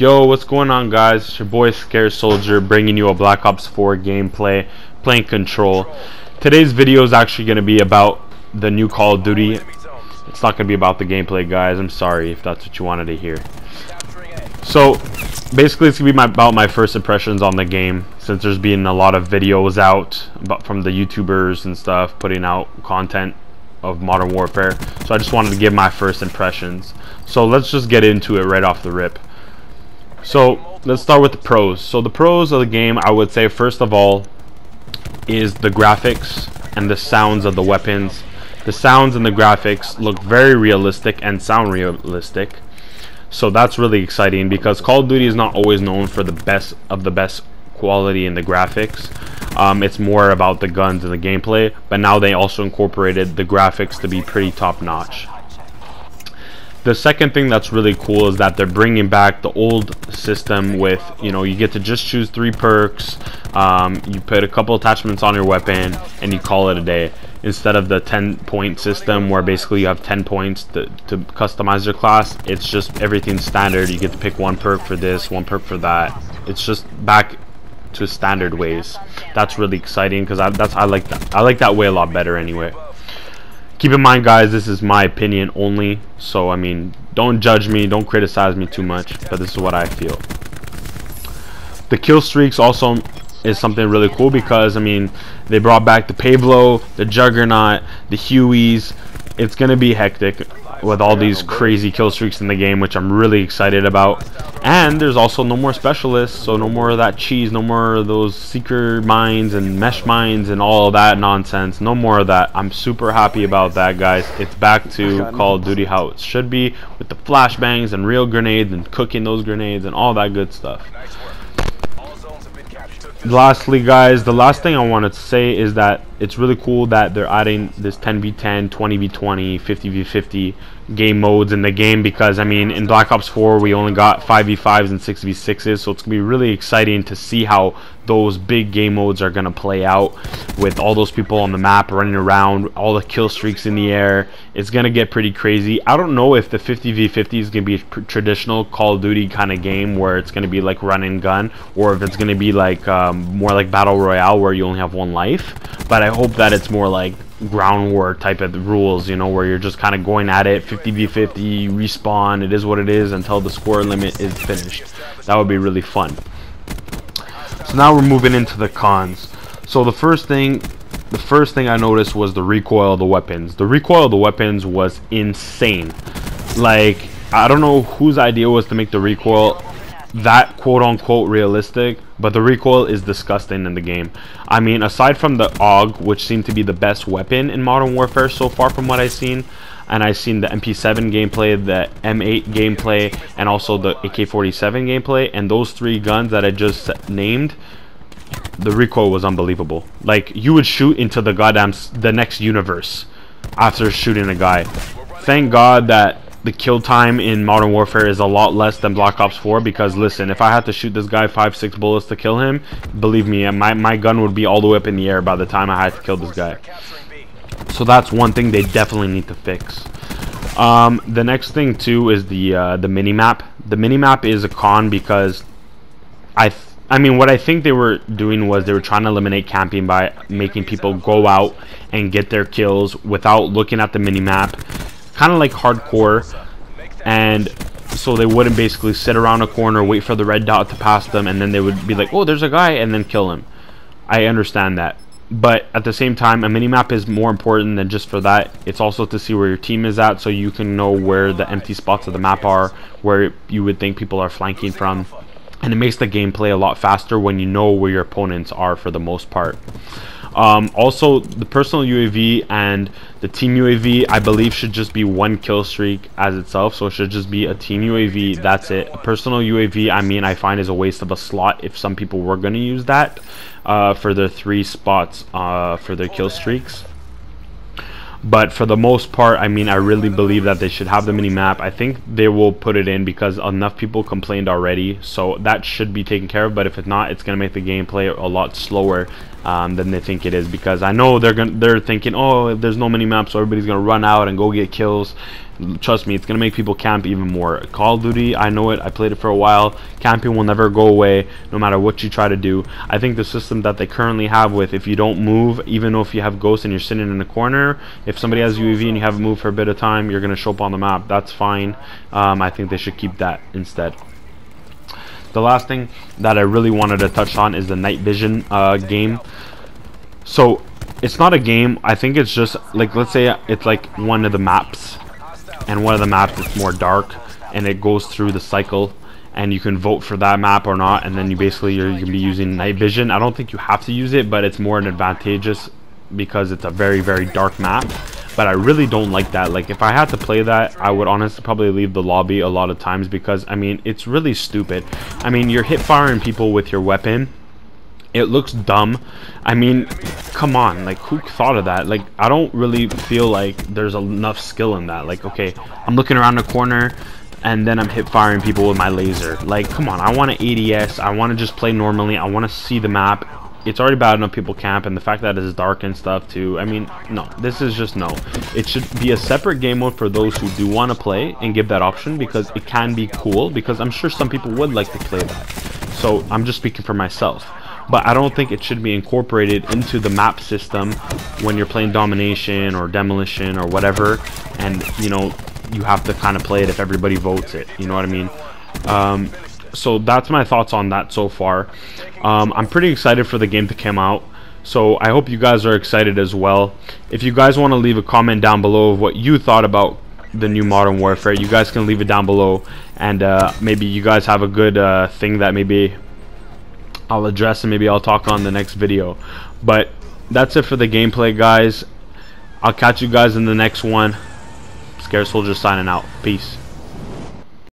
Yo, what's going on, guys? It's your boy Scared Soldier bringing you a Black Ops 4 gameplay, playing Control. Today's video is actually going to be about the new Call of Duty. It's not going to be about the gameplay, guys. I'm sorry if that's what you wanted to hear. So, basically it's going to be about my first impressions on the game, since there's been a lot of videos out from the YouTubers and stuff putting out content of Modern Warfare. So I just wanted to give my first impressions. So let's just get into it right off the rip. So let's start with the pros. So the pros of the game, I would say first of all, is the graphics and the sounds of the weapons. The sounds and the graphics look very realistic and sound realistic. So that's really exciting, because Call of Duty is not always known for the best of the best quality in the graphics. It's more about the guns and the gameplay, but now they also incorporated the graphics to be pretty top notch. The second thing that's really cool is that they're bringing back the old system with, you get to just choose 3 perks, you put a couple attachments on your weapon, and you call it a day, instead of the 10-point system where basically you have 10 points to customize your class. It's just everything standard. You get to pick 1 perk for this, 1 perk for that. It's just back to standard ways. That's really exciting, because I like that. I like that way a lot better anyway. Keep in mind, guys, this is my opinion only, so I mean, don't judge me, don't criticize me too much, but this is what I feel. The kill streaks also is something really cool, because I mean, they brought back the Pablo, the Juggernaut, the Hueys. It's gonna be hectic with all these crazy kill streaks in the game, which I'm really excited about. And there's also no more specialists, so no more of that cheese, no more of those secret mines and mesh mines and all of that nonsense. No more of that. I'm super happy about that, guys. It's back to Call of Duty how it should be, with the flashbangs and real grenades and cooking those grenades and all that good stuff. Lastly, guys, the last thing I wanted to say is that it's really cool that they're adding this 10v10, 20v20, 50v50 game modes in the game, because I mean, in Black Ops 4 we only got 5v5s and 6v6s, so it's gonna be really exciting to see how those big game modes are gonna play out, with all those people on the map running around, all the kill streaks in the air. It's gonna get pretty crazy. I don't know if the 50v50 is gonna be a traditional Call of Duty kind of game where it's gonna be like run and gun, or if it's gonna be like more like Battle Royale where you only have 1 life. But I hope that it's more like ground war type of rules, where you're just kind of going at it, 50v50, respawn, it is what it is until the score limit is finished. That would be really fun. So now we're moving into the cons. So the first thing I noticed was the recoil of the weapons. The recoil of the weapons was insane. Like, I don't know whose idea was to make the recoil that quote-unquote realistic, but the recoil is disgusting in the game. I mean, aside from the AUG, which seemed to be the best weapon in Modern Warfare so far from what I've seen, and I've seen the MP7 gameplay, the M8 gameplay, and also the AK-47 gameplay, and those 3 guns that I just named, the recoil was unbelievable. Like, you would shoot into the next universe after shooting a guy. Thank God that the kill time in Modern Warfare is a lot less than Black Ops 4, because listen, if I had to shoot this guy 5-6 bullets to kill him, believe me, my gun would be all the way up in the air by the time I had to kill this guy. So that's one thing they definitely need to fix. The next thing too is the mini-map. The mini-map is a con, because I mean, what I think they were doing was they were trying to eliminate camping by making people go out and get their kills without looking at the mini-map, kind of like hardcore, and so they wouldn't basically sit around a corner, wait for the red dot to pass them, and then they would be like, oh, there's a guy, and then kill him. I understand that, but at the same time, a minimap is more important than just for that. It's also to see where your team is at, so you can know where the empty spots of the map are, where you would think people are flanking from, and it makes the gameplay a lot faster when you know where your opponents are for the most part. Also, the personal UAV and the team UAV, I believe, should just be 1 kill streak as itself, so it should just be a team UAV, that's it. A personal UAV, I mean, I find is a waste of a slot if some people were going to use that for their 3 spots for their kill streaks. But for the most part, I mean, I really believe that they should have the mini-map. I think they will put it in because enough people complained already, so that should be taken care of. But if it's not, it's going to make the gameplay a lot slower than they think it is, because I know they're thinking, oh, if there's no mini-map, so everybody's going to run out and go get kills. trust me, it's gonna make people camp even more. Call of Duty, I know it, I played it for a while. Camping will never go away no matter what you try to do. I think the system that they currently have with, if you don't move, even though if you have ghosts and you're sitting in the corner, if somebody has UAV and you haven't moved for a bit of time, you're gonna show up on the map. That's fine. I think they should keep that instead. The last thing that I really wanted to touch on is the night vision game. So it's not a game, I think it's just like, let's say it's like one of the maps, and one of the maps is more dark and it goes through the cycle, and you can vote for that map or not, and then you basically you're gonna be using night vision. I don't think you have to use it, but it's more advantageous because it's a very, very dark map. But I really don't like that. Like, if I had to play that, I would honestly probably leave the lobby a lot of times, because I mean, it's really stupid. I mean, you're hip firing people with your weapon. It looks dumb. I mean, come on, like, who thought of that? Like, I don't really feel like there's enough skill in that. Like, okay, I'm looking around the corner and then I'm hip firing people with my laser. Like, come on, I want an ADS, I want to just play normally, I want to see the map. It's already bad enough people camp, and the fact that it's dark and stuff too. I mean, no, this is just no. It should be a separate game mode for those who do want to play, and give that option, because it can be cool, because I'm sure some people would like to play that. So I'm just speaking for myself. But I don't think it should be incorporated into the map system when you're playing domination or demolition or whatever, and you know, you have to kind of play it if everybody votes it, you know what I mean? So that's my thoughts on that so far. I'm pretty excited for the game to come out, so I hope you guys are excited as well. If you guys want to leave a comment down below of what you thought about the new Modern Warfare, you guys can leave it down below, and maybe you guys have a good thing that maybe I'll address, and maybe I'll talk on the next video. But that's it for the gameplay, guys. I'll catch you guys in the next one. Scare Soldier signing out. Peace.